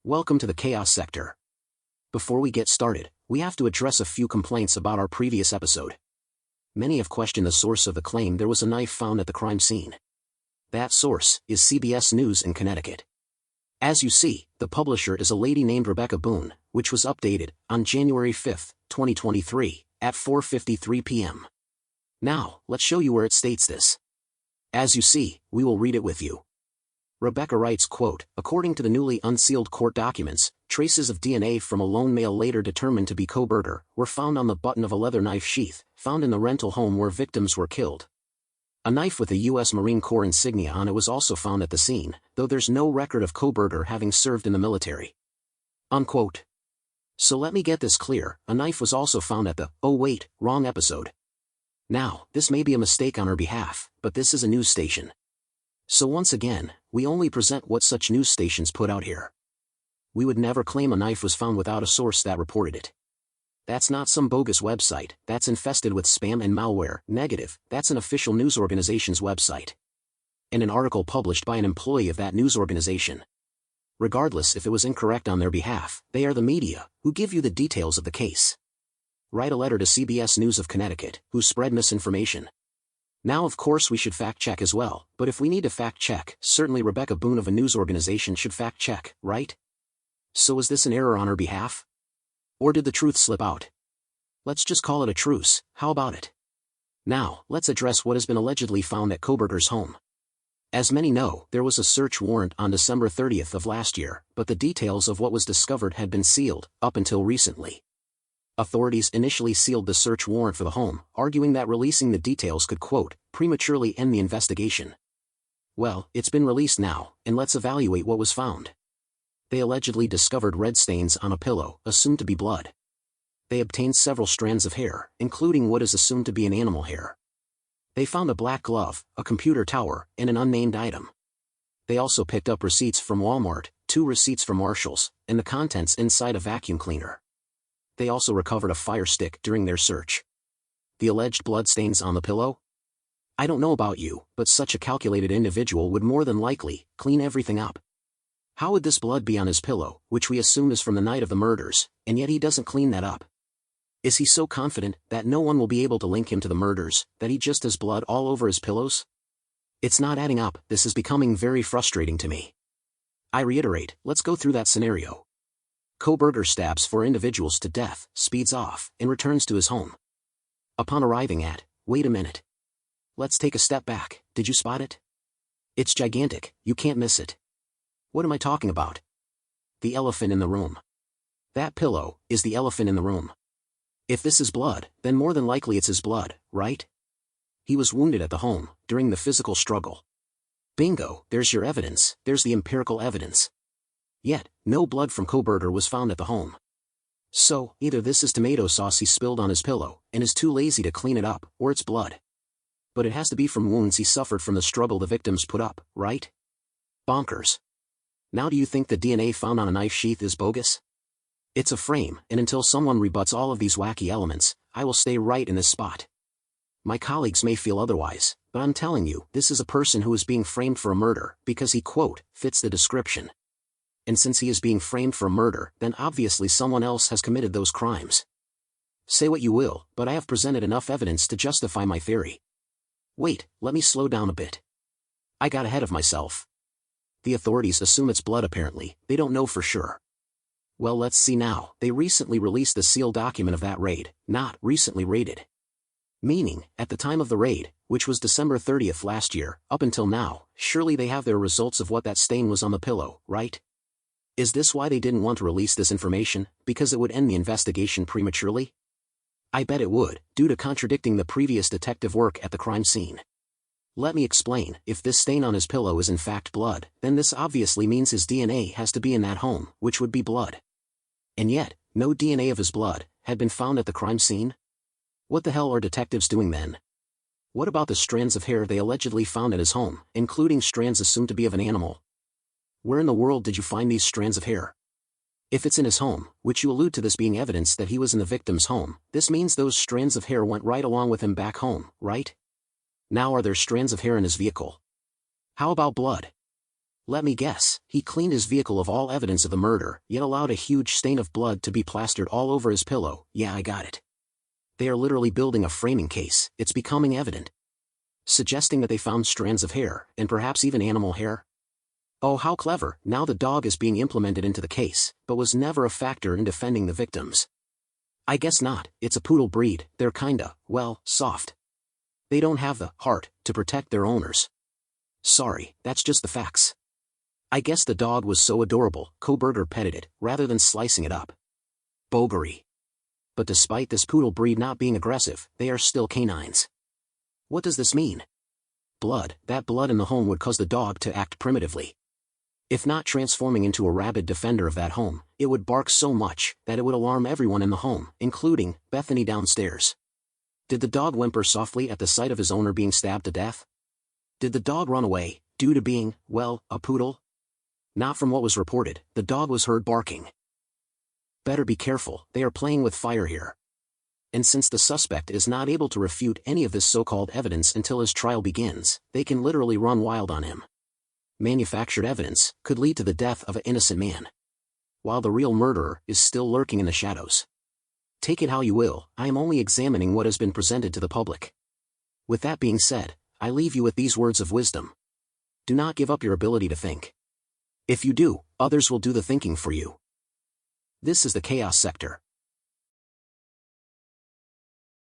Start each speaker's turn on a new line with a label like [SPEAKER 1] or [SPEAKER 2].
[SPEAKER 1] Welcome to the Chaos Sector. Before we get started, we have to address a few complaints about our previous episode. Many have questioned the source of the claim there was a knife found at the crime scene. That source is CBS News in Connecticut. As you see, the publisher is a lady named Rebecca Boone, which was updated on January 5, 2023, at 4:53 p.m. Now, let's show you where it states this. As you see, we will read it with you. Rebecca writes, quote, according to the newly unsealed court documents, traces of DNA from a lone male later determined to be Kohberger were found on the button of a leather knife sheath, found in the rental home where victims were killed. A knife with a U.S. Marine Corps insignia on it was also found at the scene, though there's no record of Kohberger having served in the military. Unquote. So let me get this clear, a knife was also found at the, oh wait, wrong episode. Now, this may be a mistake on her behalf, but this is a news station. So once again, we only present what such news stations put out here. We would never claim a knife was found without a source that reported it. That's not some bogus website that's infested with spam and malware. Negative, that's an official news organization's website. And an article published by an employee of that news organization. Regardless if it was incorrect on their behalf, they are the media, who give you the details of the case. Write a letter to CBS News of Connecticut, who spread misinformation. Now of course we should fact-check as well, but if we need to fact-check, certainly Rebecca Boone of a news organization should fact-check, right? So is this an error on her behalf? Or did the truth slip out? Let's just call it a truce, how about it? Now, let's address what has been allegedly found at Kohberger's home. As many know, there was a search warrant on December 30th of last year, but the details of what was discovered had been sealed, up until recently. Authorities initially sealed the search warrant for the home, arguing that releasing the details could, quote, prematurely end the investigation. Well, it's been released now, and let's evaluate what was found. They allegedly discovered red stains on a pillow, assumed to be blood. They obtained several strands of hair, including what is assumed to be an animal hair. They found a black glove, a computer tower, and an unnamed item. They also picked up receipts from Walmart, 2 receipts from Marshall's, and the contents inside a vacuum cleaner. They also recovered a fire stick during their search. The alleged bloodstains on the pillow? I don't know about you, but such a calculated individual would more than likely clean everything up. How would this blood be on his pillow, which we assume is from the night of the murders, and yet he doesn't clean that up? Is he so confident that no one will be able to link him to the murders, that he just has blood all over his pillows? It's not adding up. This is becoming very frustrating to me. I reiterate, let's go through that scenario. Kohberger stabs 4 individuals to death, speeds off, and returns to his home. Upon arriving at, wait a minute. Let's take a step back, did you spot it? It's gigantic, you can't miss it. What am I talking about? The elephant in the room. That pillow is the elephant in the room. If this is blood, then more than likely it's his blood, right? He was wounded at the home, during the physical struggle. Bingo, there's your evidence, there's the empirical evidence. Yet, no blood from Kohberger was found at the home. So, either this is tomato sauce he spilled on his pillow, and is too lazy to clean it up, or it's blood. But it has to be from wounds he suffered from the struggle the victims put up, right? Bonkers. Now do you think the DNA found on a knife sheath is bogus? It's a frame, and until someone rebuts all of these wacky elements, I will stay right in this spot. My colleagues may feel otherwise, but I'm telling you, this is a person who is being framed for a murder, because he, quote, fits the description. And since he is being framed for a murder, then obviously someone else has committed those crimes. Say what you will, but I have presented enough evidence to justify my theory. Wait, let me slow down a bit. I got ahead of myself. The authorities assume it's blood apparently, they don't know for sure. Well, let's see now. They recently released the sealed document of that raid, not recently raided. Meaning, at the time of the raid, which was December 30th last year, up until now, surely they have their results of what that stain was on the pillow, right? Is this why they didn't want to release this information, because it would end the investigation prematurely? I bet it would, due to contradicting the previous detective work at the crime scene. Let me explain, if this stain on his pillow is in fact blood, then this obviously means his DNA has to be in that home, which would be blood. And yet, no DNA of his blood had been found at the crime scene? What the hell are detectives doing then? What about the strands of hair they allegedly found at his home, including strands assumed to be of an animal? Where in the world did you find these strands of hair? If it's in his home, which you allude to this being evidence that he was in the victim's home, this means those strands of hair went right along with him back home, right? Now are there strands of hair in his vehicle? How about blood? Let me guess, he cleaned his vehicle of all evidence of the murder, yet allowed a huge stain of blood to be plastered all over his pillow. Yeah, I got it. They are literally building a framing case, it's becoming evident. Suggesting that they found strands of hair, and perhaps even animal hair? Oh, how clever, now the dog is being implemented into the case, but was never a factor in defending the victims. I guess not, it's a poodle breed, they're kinda, well, soft. They don't have the heart to protect their owners. Sorry, that's just the facts. I guess the dog was so adorable, Kohberger petted it, rather than slicing it up. Bogery. But despite this poodle breed not being aggressive, they are still canines. What does this mean? Blood, that blood in the home would cause the dog to act primitively. If not transforming into a rabid defender of that home, it would bark so much that it would alarm everyone in the home, including Bethany downstairs. Did the dog whimper softly at the sight of his owner being stabbed to death? Did the dog run away, due to being, well, a poodle? Not from what was reported, the dog was heard barking. Better be careful, they are playing with fire here. And since the suspect is not able to refute any of this so-called evidence until his trial begins, they can literally run wild on him. Manufactured evidence could lead to the death of an innocent man, while the real murderer is still lurking in the shadows. Take it how you will, I am only examining what has been presented to the public. With that being said, I leave you with these words of wisdom. Do not give up your ability to think. If you do, others will do the thinking for you. This is the Chaos Sector.